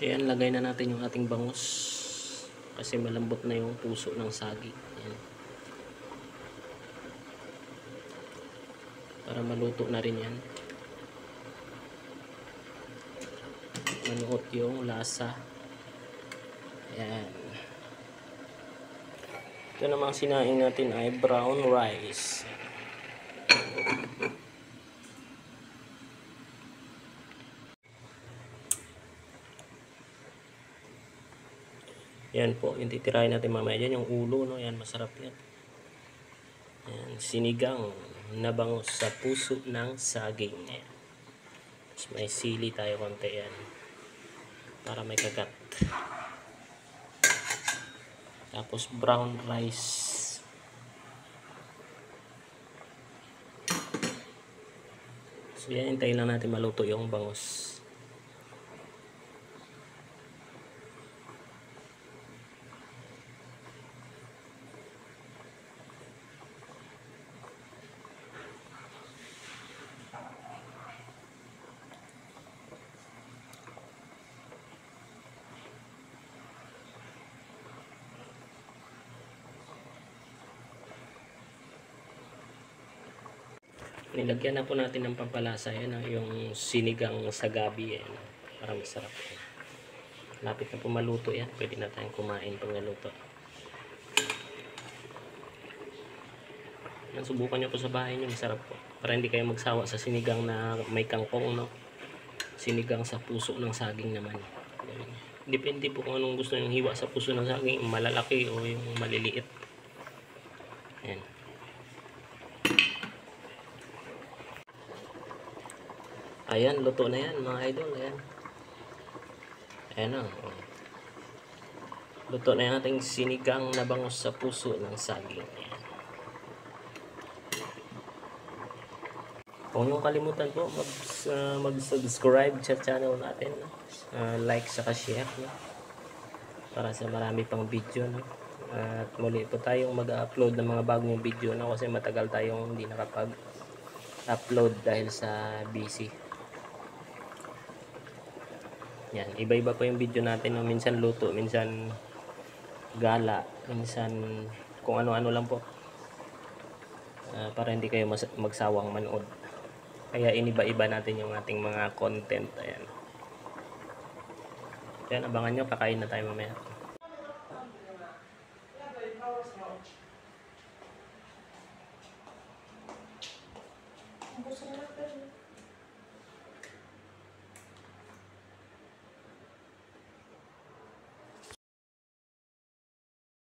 So yan, lagay na natin yung ating bangus kasi malambot na yung puso ng saging. Yan. Para maluto na rin yan. Manuot yung lasa. Yan. Ito namang sinaing natin ay brown rice. Yan po, yung titirahin natin mamaya dyan, yung ulo, no? Yan, masarap yan. Yan, sinigang na bangus sa puso ng saging. Yan. Tapos may sili tayo konti yan. Para may kagat. Tapos brown rice. So yan, hintayin lang natin maluto yung bangus. Nilagyan na po natin ng pampalasa yan, yung sinigang sa gabi yan, para masarap yan. Lapit na po maluto yan, pwede na tayong kumain pag naluto. Yan, subukan nyo po sa bahay nyo, masarap po, para hindi kayo magsawa sa sinigang na may kangkong, no? Sinigang sa puso ng saging naman. Depende po kung anong gusto yung hiwa sa puso ng saging, malalaki o yung maliliit. Yan. Ayan, luto na yan mga idol. Ayan. Ayan na. Luto na yung ating sinigang na bangus sa puso ng saging. Ayan. Huwag niyong kalimutan po mag-subscribe sa channel natin. Like saka share. No? Para sa marami pang video. No? At muli po tayong mag-upload ng mga bagong video. No? Kasi matagal tayong hindi nakapag-upload dahil sa busy. Yan, iba-iba po yung video natin, no? Minsan luto, minsan gala, minsan kung ano-ano lang po. Para hindi kayo magsawang manood. Kaya iniba-iba natin yung ating mga content. Ayan. Yan, abangan nyo, kakain na tayo mamaya.